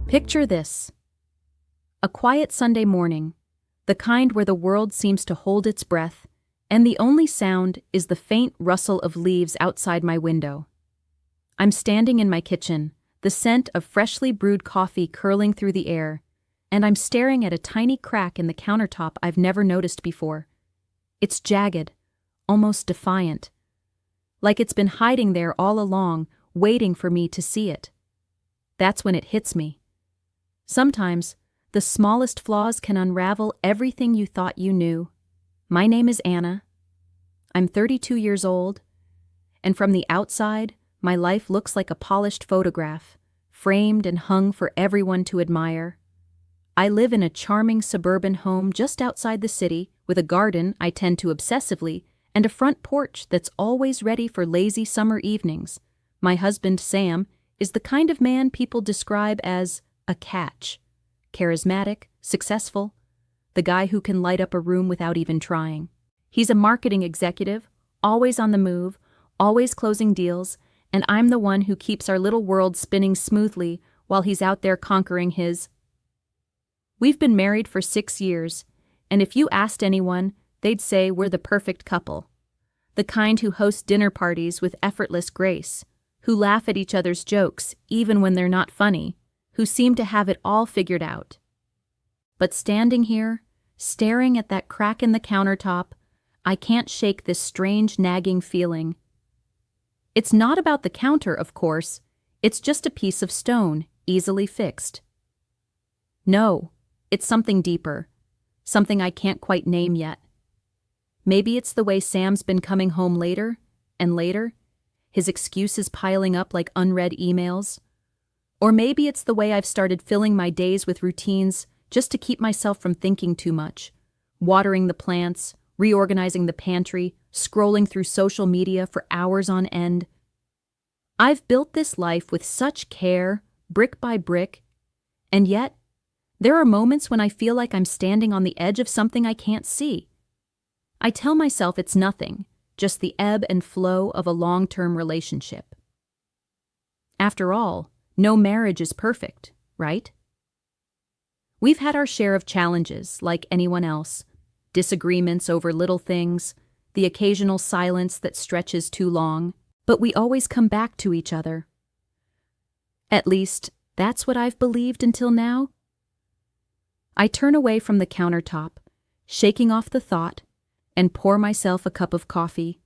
Picture this. A quiet Sunday morning, the kind where the world seems to hold its breath, and the only sound is the faint rustle of leaves outside my window. I'm standing in my kitchen, the scent of freshly brewed coffee curling through the air, and I'm staring at a tiny crack in the countertop I've never noticed before. It's jagged, almost defiant, like it's been hiding there all along, waiting for me to see it. That's when it hits me. Sometimes, the smallest flaws can unravel everything you thought you knew. My name is Anna. I'm 32 years old, and from the outside, my life looks like a polished photograph, framed and hung for everyone to admire. I live in a charming suburban home just outside the city, with a garden I tend to obsessively, and a front porch that's always ready for lazy summer evenings. My husband, Sam, is the kind of man people describe as a catch. Charismatic, successful, the guy who can light up a room without even trying. He's a marketing executive, always on the move, always closing deals, and I'm the one who keeps our little world spinning smoothly while he's out there conquering his. We've been married for 6 years, and if you asked anyone, they'd say we're the perfect couple. The kind who host dinner parties with effortless grace, who laugh at each other's jokes even when they're not funny, who seem to have it all figured out. But standing here, staring at that crack in the countertop, I can't shake this strange nagging feeling. It's not about the counter, of course. It's just a piece of stone, easily fixed. No, it's something deeper, something I can't quite name yet. Maybe it's the way Sam's been coming home later and later, his excuses piling up like unread emails. Or maybe it's the way I've started filling my days with routines just to keep myself from thinking too much, watering the plants, reorganizing the pantry, scrolling through social media for hours on end. I've built this life with such care, brick by brick, and yet, there are moments when I feel like I'm standing on the edge of something I can't see. I tell myself it's nothing, just the ebb and flow of a long-term relationship. After all, no marriage is perfect, right? We've had our share of challenges, like anyone else, disagreements over little things, the occasional silence that stretches too long, but we always come back to each other. At least, that's what I've believed until now. I turn away from the countertop, shaking off the thought, and pour myself a cup of coffee.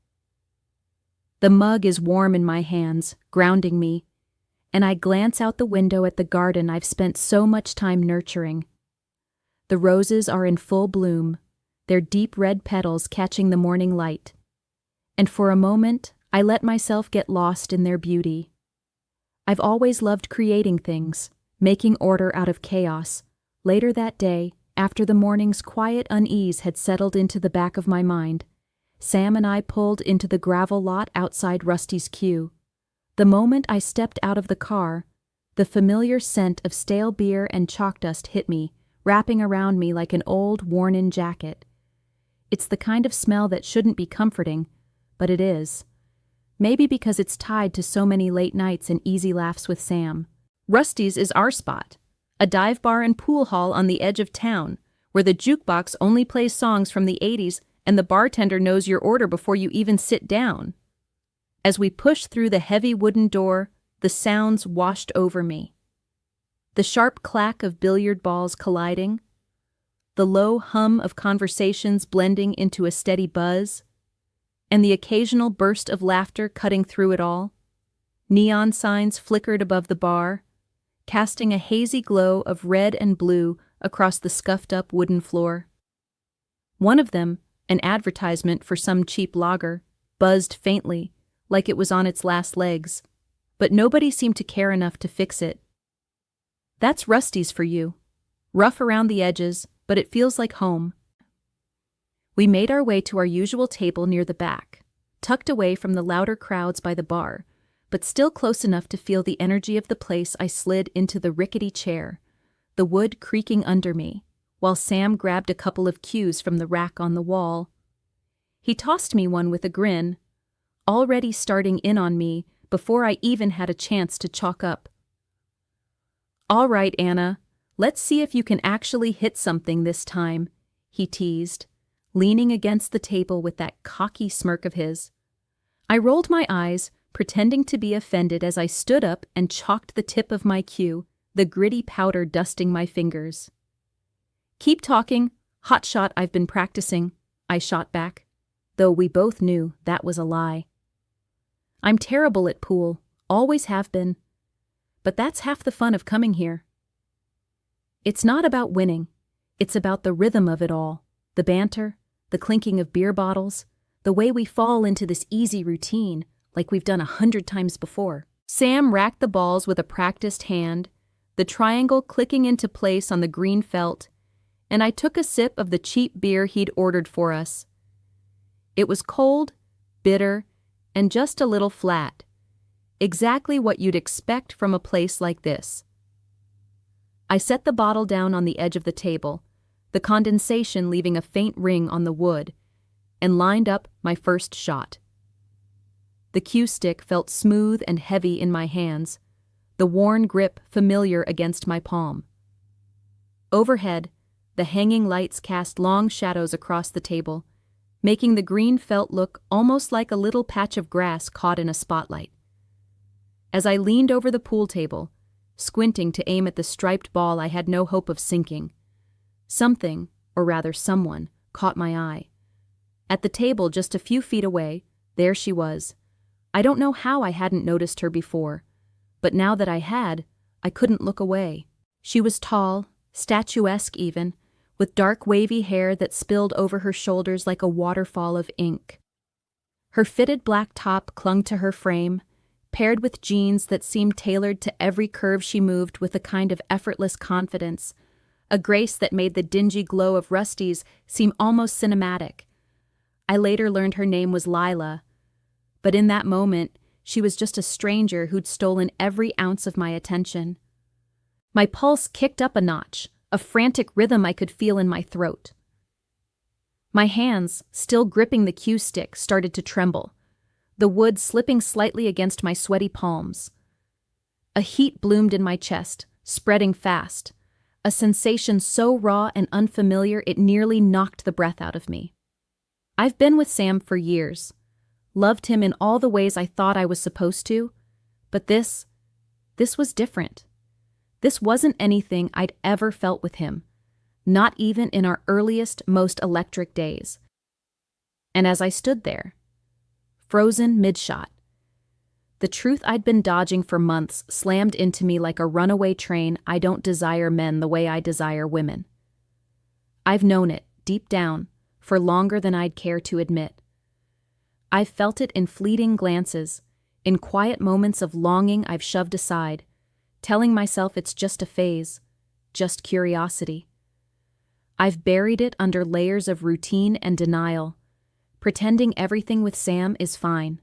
The mug is warm in my hands, grounding me, and I glance out the window at the garden I've spent so much time nurturing. The roses are in full bloom, their deep red petals catching the morning light, and for a moment I let myself get lost in their beauty. I've always loved creating things, making order out of chaos. Later that day, after the morning's quiet unease had settled into the back of my mind, Sam and I pulled into the gravel lot outside Rusty's Q. The moment I stepped out of the car, the familiar scent of stale beer and chalk dust hit me, wrapping around me like an old, worn-in jacket. It's the kind of smell that shouldn't be comforting, but it is. Maybe because it's tied to so many late nights and easy laughs with Sam. Rusty's is our spot, a dive bar and pool hall on the edge of town, where the jukebox only plays songs from the 80s and the bartender knows your order before you even sit down. As we pushed through the heavy wooden door, the sounds washed over me. The sharp clack of billiard balls colliding, the low hum of conversations blending into a steady buzz, and the occasional burst of laughter cutting through it all. Neon signs flickered above the bar, casting a hazy glow of red and blue across the scuffed-up wooden floor. One of them, an advertisement for some cheap lager, buzzed faintly, like it was on its last legs, but nobody seemed to care enough to fix it. That's Rusty's for you. Rough around the edges, but it feels like home. We made our way to our usual table near the back, tucked away from the louder crowds by the bar, but still close enough to feel the energy of the place. I slid into the rickety chair, the wood creaking under me, while Sam grabbed a couple of cues from the rack on the wall. He tossed me one with a grin, already starting in on me before I even had a chance to chalk up. All right, Anna, let's see if you can actually hit something this time, he teased, leaning against the table with that cocky smirk of his. I rolled my eyes, pretending to be offended as I stood up and chalked the tip of my cue, the gritty powder dusting my fingers. Keep talking, hot shot, I've been practicing, I shot back, though we both knew that was a lie. I'm terrible at pool, always have been. But that's half the fun of coming here. It's not about winning, it's about the rhythm of it all, the banter, the clinking of beer bottles, the way we fall into this easy routine, like we've done 100 times before. Sam racked the balls with a practiced hand, the triangle clicking into place on the green felt, and I took a sip of the cheap beer he'd ordered for us. It was cold, bitter, and just a little flat. Exactly what you'd expect from a place like this. I set the bottle down on the edge of the table, the condensation leaving a faint ring on the wood, and lined up my first shot. The cue stick felt smooth and heavy in my hands, the worn grip familiar against my palm. Overhead, the hanging lights cast long shadows across the table, making the green felt look almost like a little patch of grass caught in a spotlight. As I leaned over the pool table, squinting to aim at the striped ball I had no hope of sinking, something, or rather someone, caught my eye. At the table just a few feet away, there she was. I don't know how I hadn't noticed her before, but now that I had, I couldn't look away. She was tall, statuesque even, with dark wavy hair that spilled over her shoulders like a waterfall of ink. Her fitted black top clung to her frame, paired with jeans that seemed tailored to every curve she moved with a kind of effortless confidence, a grace that made the dingy glow of Rusty's seem almost cinematic. I later learned her name was Lila, but in that moment, she was just a stranger who'd stolen every ounce of my attention. My pulse kicked up a notch, a frantic rhythm I could feel in my throat. My hands, still gripping the cue stick, started to tremble, the wood slipping slightly against my sweaty palms. A heat bloomed in my chest, spreading fast, a sensation so raw and unfamiliar it nearly knocked the breath out of me. I've been with Sam for years, loved him in all the ways I thought I was supposed to, but this was different. This wasn't anything I'd ever felt with him, not even in our earliest, most electric days. And as I stood there, frozen mid-shot, the truth I'd been dodging for months slammed into me like a runaway train. I don't desire men the way I desire women. I've known it, deep down, for longer than I'd care to admit. I've felt it in fleeting glances, in quiet moments of longing I've shoved aside, telling myself it's just a phase, just curiosity. I've buried it under layers of routine and denial, pretending everything with Sam is fine,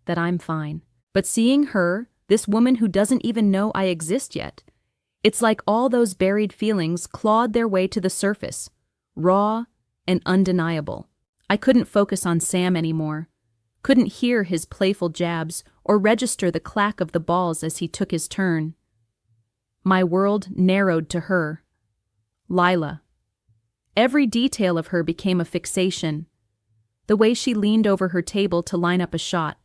that I'm fine. But seeing her, this woman who doesn't even know I exist yet, it's like all those buried feelings clawed their way to the surface, raw and undeniable. I couldn't focus on Sam anymore, couldn't hear his playful jabs or register the clack of the balls as he took his turn. My world narrowed to her, Lila. Every detail of her became a fixation. The way she leaned over her table to line up a shot,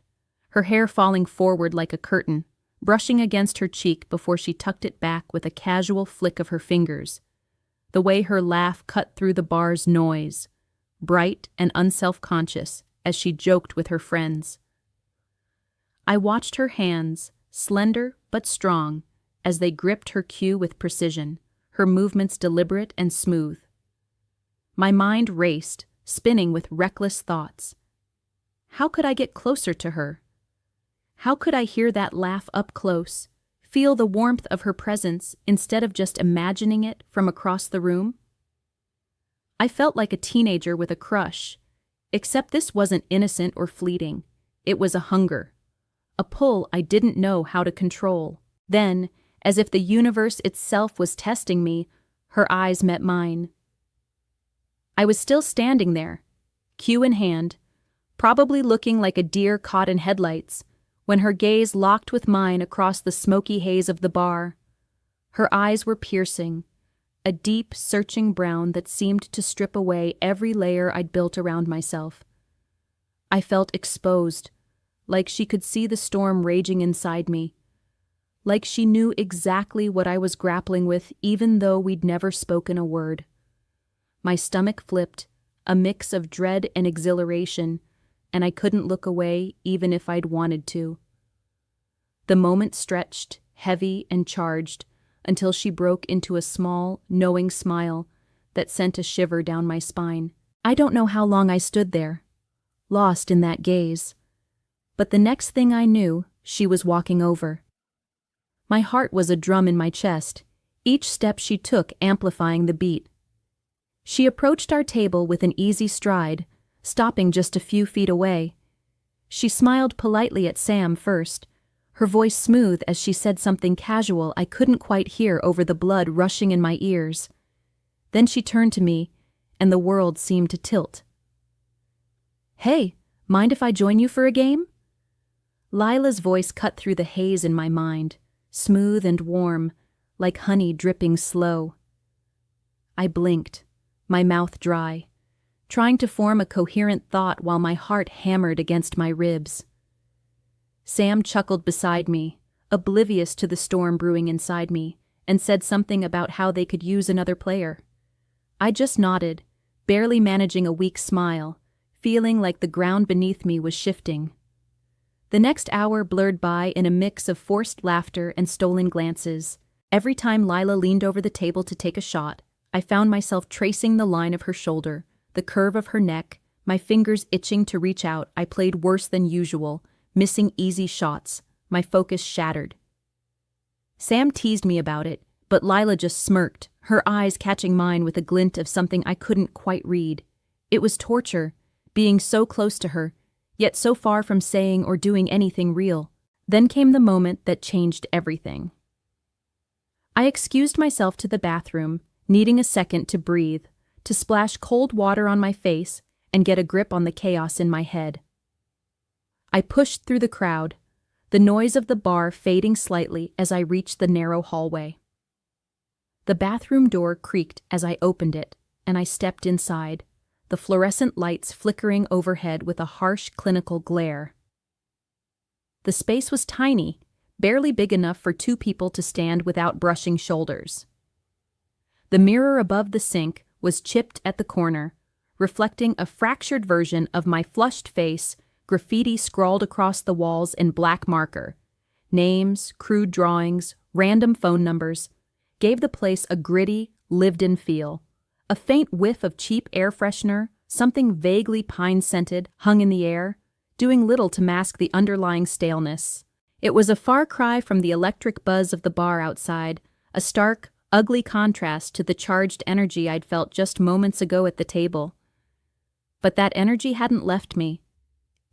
her hair falling forward like a curtain, brushing against her cheek before she tucked it back with a casual flick of her fingers. The way her laugh cut through the bar's noise, bright and unself-conscious, as she joked with her friends. I watched her hands, slender but strong, as they gripped her cue with precision, her movements deliberate and smooth. My mind raced, spinning with reckless thoughts. How could I get closer to her? How could I hear that laugh up close, feel the warmth of her presence instead of just imagining it from across the room? I felt like a teenager with a crush, except this wasn't innocent or fleeting. It was a hunger, a pull I didn't know how to control. Then, as if the universe itself was testing me, her eyes met mine. I was still standing there, cue in hand, probably looking like a deer caught in headlights, when her gaze locked with mine across the smoky haze of the bar. Her eyes were piercing, a deep, searching brown that seemed to strip away every layer I'd built around myself. I felt exposed, like she could see the storm raging inside me, like she knew exactly what I was grappling with even though we'd never spoken a word. My stomach flipped, a mix of dread and exhilaration, and I couldn't look away even if I'd wanted to. The moment stretched, heavy and charged, until she broke into a small, knowing smile that sent a shiver down my spine. I don't know how long I stood there, lost in that gaze, but the next thing I knew, she was walking over. My heart was a drum in my chest, each step she took amplifying the beat. She approached our table with an easy stride, stopping just a few feet away. She smiled politely at Sam first, her voice smooth as she said something casual I couldn't quite hear over the blood rushing in my ears. Then she turned to me, and the world seemed to tilt. "Hey, mind if I join you for a game?" Lila's voice cut through the haze in my mind, smooth and warm, like honey dripping slow. I blinked, my mouth dry, trying to form a coherent thought while my heart hammered against my ribs. Sam chuckled beside me, oblivious to the storm brewing inside me, and said something about how they could use another player. I just nodded, barely managing a weak smile, feeling like the ground beneath me was shifting. The next hour blurred by in a mix of forced laughter and stolen glances. Every time Lila leaned over the table to take a shot, I found myself tracing the line of her shoulder, the curve of her neck, my fingers itching to reach out. I played worse than usual, missing easy shots, my focus shattered. Sam teased me about it, but Lila just smirked, her eyes catching mine with a glint of something I couldn't quite read. It was torture, being so close to her, yet so far from saying or doing anything real. Then came the moment that changed everything. I excused myself to the bathroom, needing a second to breathe, to splash cold water on my face and get a grip on the chaos in my head. I pushed through the crowd, the noise of the bar fading slightly as I reached the narrow hallway. The bathroom door creaked as I opened it, and I stepped inside, the fluorescent lights flickering overhead with a harsh clinical glare. The space was tiny, barely big enough for two people to stand without brushing shoulders. The mirror above the sink was chipped at the corner, reflecting a fractured version of my flushed face, graffiti scrawled across the walls in black marker. Names, crude drawings, random phone numbers gave the place a gritty, lived-in feel. A faint whiff of cheap air freshener, something vaguely pine-scented, hung in the air, doing little to mask the underlying staleness. It was a far cry from the electric buzz of the bar outside, a stark, ugly contrast to the charged energy I'd felt just moments ago at the table. But that energy hadn't left me.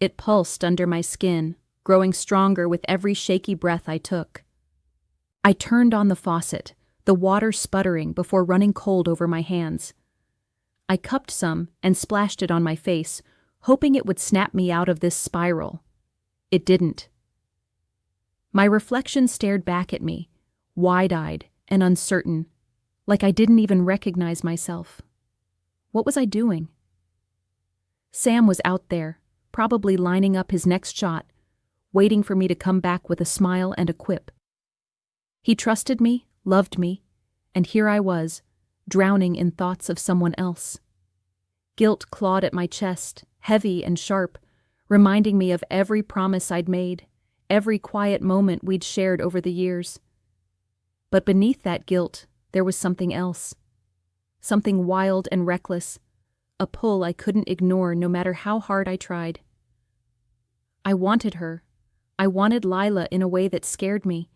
It pulsed under my skin, growing stronger with every shaky breath I took. I turned on the faucet, the water sputtering before running cold over my hands. I cupped some and splashed it on my face, hoping it would snap me out of this spiral. It didn't. My reflection stared back at me, wide-eyed and uncertain, like I didn't even recognize myself. What was I doing? Sam was out there, probably lining up his next shot, waiting for me to come back with a smile and a quip. He trusted me, loved me, and here I was, drowning in thoughts of someone else. Guilt clawed at my chest, heavy and sharp, reminding me of every promise I'd made, every quiet moment we'd shared over the years. But beneath that guilt, there was something else. Something wild and reckless, a pull I couldn't ignore no matter how hard I tried. I wanted her. I wanted Lila in a way that scared me,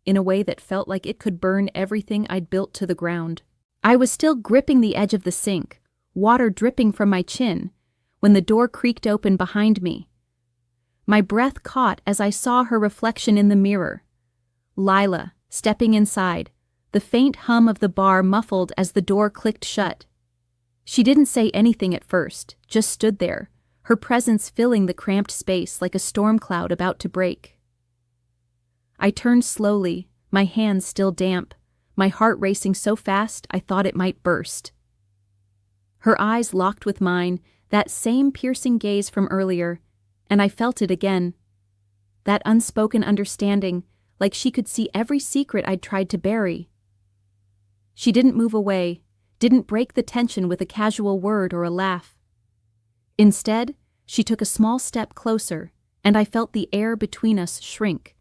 in a way that felt like it could burn everything I'd built to the ground. I was still gripping the edge of the sink, water dripping from my chin, when the door creaked open behind me. My breath caught as I saw her reflection in the mirror. Lila, stepping inside, the faint hum of the bar muffled as the door clicked shut. She didn't say anything at first, just stood there, her presence filling the cramped space like a storm cloud about to break. I turned slowly, my hands still damp, my heart racing so fast I thought it might burst. Her eyes locked with mine, that same piercing gaze from earlier, and I felt it again. That unspoken understanding, like she could see every secret I'd tried to bury. She didn't move away, didn't break the tension with a casual word or a laugh. Instead, she took a small step closer, and I felt the air between us shrink,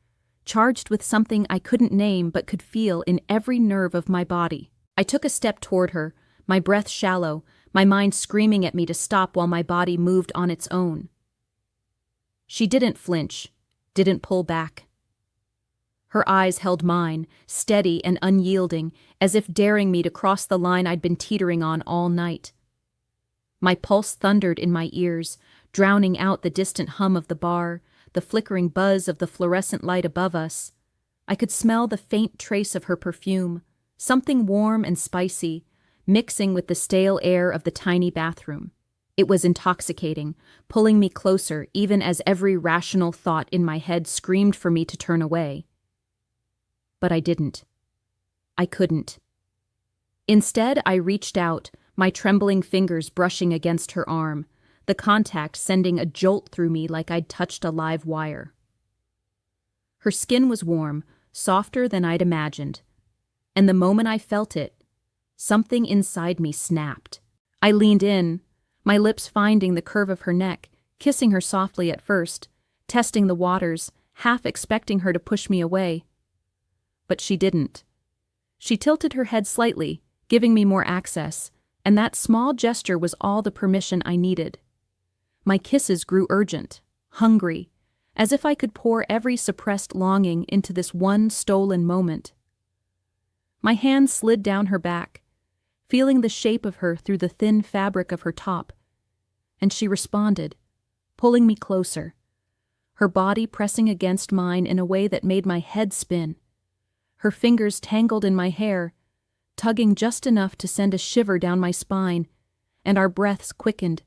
charged with something I couldn't name but could feel in every nerve of my body. I took a step toward her, my breath shallow, my mind screaming at me to stop while my body moved on its own. She didn't flinch, didn't pull back. Her eyes held mine, steady and unyielding, as if daring me to cross the line I'd been teetering on all night. My pulse thundered in my ears, drowning out the distant hum of the bar, the flickering buzz of the fluorescent light above us. I could smell the faint trace of her perfume, something warm and spicy, mixing with the stale air of the tiny bathroom. It was intoxicating, pulling me closer even as every rational thought in my head screamed for me to turn away. But I didn't. I couldn't. Instead, I reached out, my trembling fingers brushing against her arm, the contact sending a jolt through me like I'd touched a live wire. Her skin was warm, softer than I'd imagined, and the moment I felt it, something inside me snapped. I leaned in, my lips finding the curve of her neck, kissing her softly at first, testing the waters, half expecting her to push me away. But she didn't. She tilted her head slightly, giving me more access, and that small gesture was all the permission I needed. My kisses grew urgent, hungry, as if I could pour every suppressed longing into this one stolen moment. My hand slid down her back, feeling the shape of her through the thin fabric of her top, and she responded, pulling me closer, her body pressing against mine in a way that made my head spin. Her fingers tangled in my hair, tugging just enough to send a shiver down my spine, and our breaths quickened,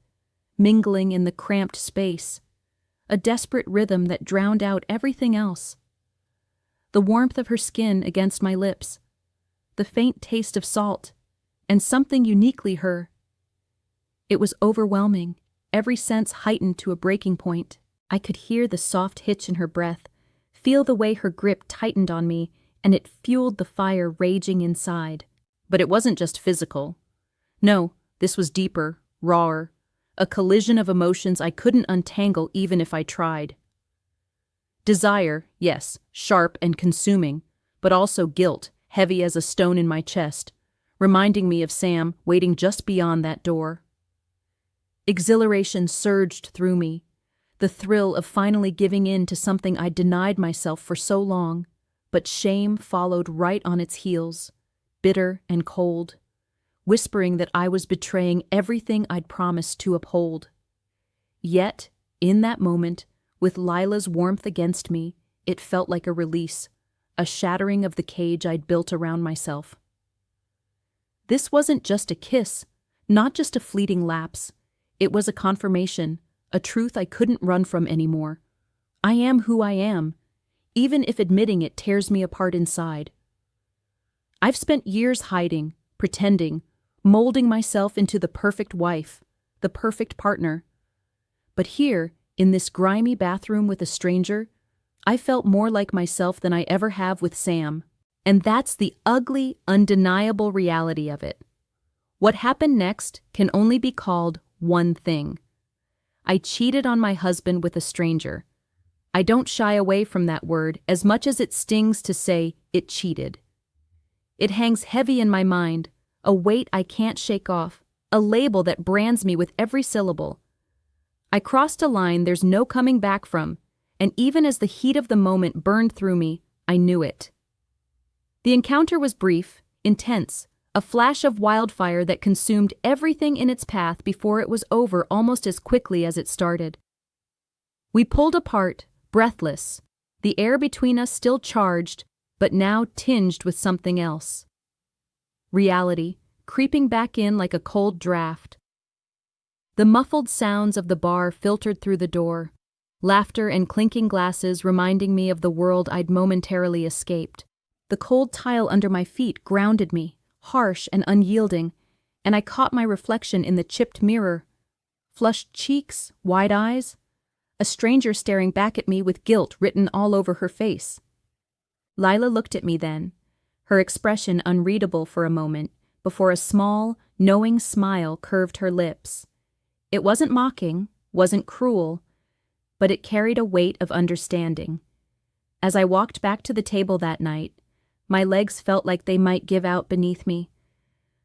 mingling in the cramped space, a desperate rhythm that drowned out everything else. The warmth of her skin against my lips, the faint taste of salt, and something uniquely her. It was overwhelming, every sense heightened to a breaking point. I could hear the soft hitch in her breath, feel the way her grip tightened on me, and it fueled the fire raging inside. But it wasn't just physical. No, this was deeper, rawer, a collision of emotions I couldn't untangle even if I tried. Desire, yes, sharp and consuming, but also guilt, heavy as a stone in my chest, reminding me of Sam waiting just beyond that door. Exhilaration surged through me, the thrill of finally giving in to something I'd denied myself for so long, but shame followed right on its heels, bitter and cold, whispering that I was betraying everything I'd promised to uphold. Yet, in that moment, with Lila's warmth against me, it felt like a release, a shattering of the cage I'd built around myself. This wasn't just a kiss, not just a fleeting lapse. It was a confirmation, a truth I couldn't run from anymore. I am who I am, even if admitting it tears me apart inside. I've spent years hiding, pretending, molding myself into the perfect wife, the perfect partner. But here, in this grimy bathroom with a stranger, I felt more like myself than I ever have with Sam. And that's the ugly, undeniable reality of it. What happened next can only be called one thing. I cheated on my husband with a stranger. I don't shy away from that word as much as it stings to say it cheated. It hangs heavy in my mind, a weight I can't shake off, a label that brands me with every syllable. I crossed a line there's no coming back from, and even as the heat of the moment burned through me, I knew it. The encounter was brief, intense, a flash of wildfire that consumed everything in its path before it was over almost as quickly as it started. We pulled apart, breathless, the air between us still charged, but now tinged with something else. Reality, creeping back in like a cold draft. The muffled sounds of the bar filtered through the door, laughter and clinking glasses reminding me of the world I'd momentarily escaped. The cold tile under my feet grounded me, harsh and unyielding, and I caught my reflection in the chipped mirror. Flushed cheeks, wide eyes, a stranger staring back at me with guilt written all over her face. Lila looked at me then, her expression unreadable for a moment, before a small, knowing smile curved her lips. It wasn't mocking, wasn't cruel, but it carried a weight of understanding. As I walked back to the table that night, my legs felt like they might give out beneath me.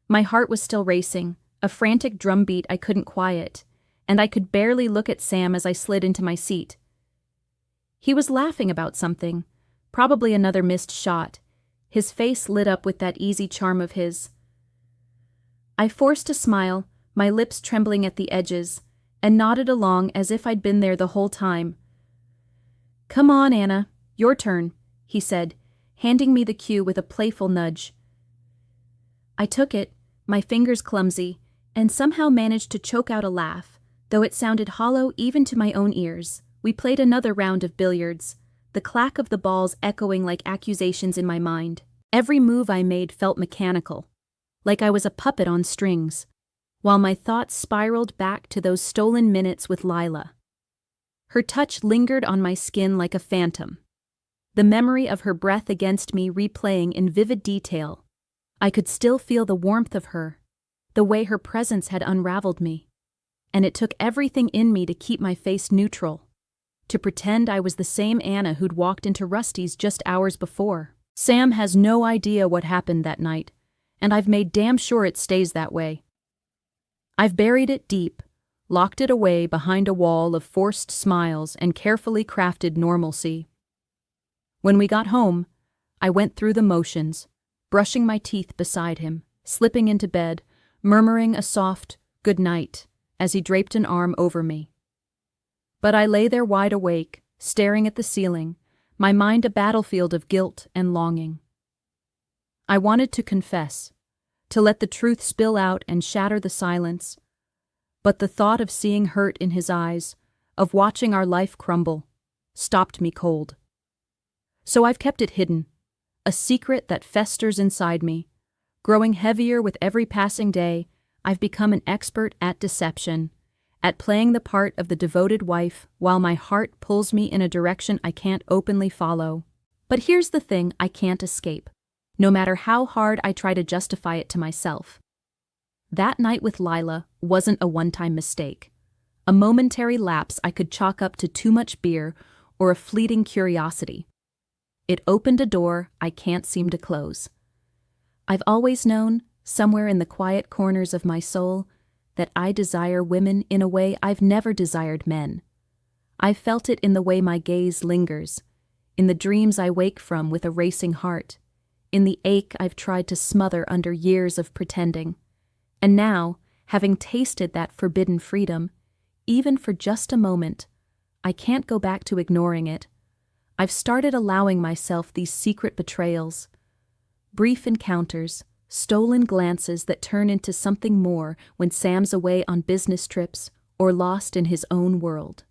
My heart was still racing, a frantic drumbeat I couldn't quiet, and I could barely look at Sam as I slid into my seat. He was laughing about something, probably another missed shot. His face lit up with that easy charm of his. I forced a smile, my lips trembling at the edges, and nodded along as if I'd been there the whole time. "Come on, Anna, your turn," he said, handing me the cue with a playful nudge. I took it, my fingers clumsy, and somehow managed to choke out a laugh, though it sounded hollow even to my own ears. We played another round of billiards, the clack of the balls echoing like accusations in my mind. Every move I made felt mechanical, like I was a puppet on strings, while my thoughts spiraled back to those stolen minutes with Lila. Her touch lingered on my skin like a phantom, the memory of her breath against me replaying in vivid detail. I could still feel the warmth of her, the way her presence had unraveled me, and it took everything in me to keep my face neutral, to pretend I was the same Anna who'd walked into Rusty's just hours before. Sam has no idea what happened that night, and I've made damn sure it stays that way. I've buried it deep, locked it away behind a wall of forced smiles and carefully crafted normalcy. When we got home, I went through the motions, brushing my teeth beside him, slipping into bed, murmuring a soft "good night" as he draped an arm over me. But I lay there wide awake, staring at the ceiling, my mind a battlefield of guilt and longing. I wanted to confess, to let the truth spill out and shatter the silence, but the thought of seeing hurt in his eyes, of watching our life crumble, stopped me cold. So I've kept it hidden, a secret that festers inside me. Growing heavier with every passing day, I've become an expert at deception, at playing the part of the devoted wife while my heart pulls me in a direction I can't openly follow. But here's the thing I can't escape, no matter how hard I try to justify it to myself. That night with Lila wasn't a one-time mistake, a momentary lapse I could chalk up to too much beer or a fleeting curiosity. It opened a door I can't seem to close. I've always known, somewhere in the quiet corners of my soul, that I desire women in a way I've never desired men. I've felt it in the way my gaze lingers, in the dreams I wake from with a racing heart, in the ache I've tried to smother under years of pretending. And now, having tasted that forbidden freedom, even for just a moment, I can't go back to ignoring it. I've started allowing myself these secret betrayals, brief encounters, stolen glances that turn into something more when Sam's away on business trips or lost in his own world.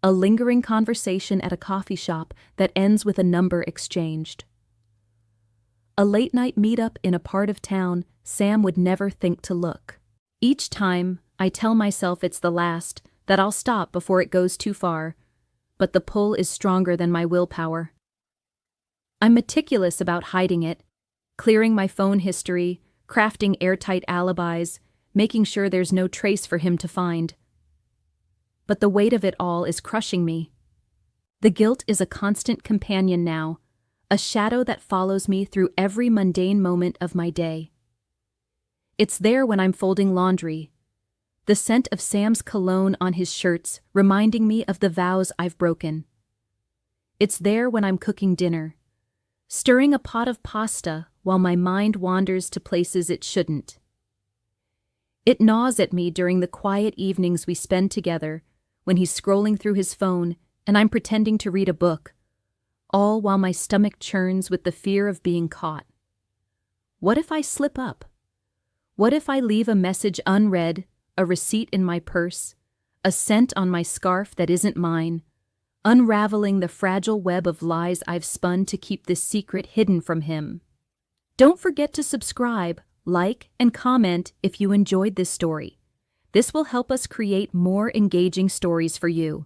A lingering conversation at a coffee shop that ends with a number exchanged. A late-night meetup in a part of town Sam would never think to look. Each time, I tell myself it's the last, that I'll stop before it goes too far, but the pull is stronger than my willpower. I'm meticulous about hiding it, clearing my phone history, crafting airtight alibis, making sure there's no trace for him to find. But the weight of it all is crushing me. The guilt is a constant companion now, a shadow that follows me through every mundane moment of my day. It's there when I'm folding laundry, the scent of Sam's cologne on his shirts reminding me of the vows I've broken. It's there when I'm cooking dinner, stirring a pot of pasta while my mind wanders to places it shouldn't. It gnaws at me during the quiet evenings we spend together, when he's scrolling through his phone and I'm pretending to read a book, all while my stomach churns with the fear of being caught. What if I slip up? What if I leave a message unread, a receipt in my purse, a scent on my scarf that isn't mine, unraveling the fragile web of lies I've spun to keep this secret hidden from him. Don't forget to subscribe, like, and comment if you enjoyed this story. This will help us create more engaging stories for you.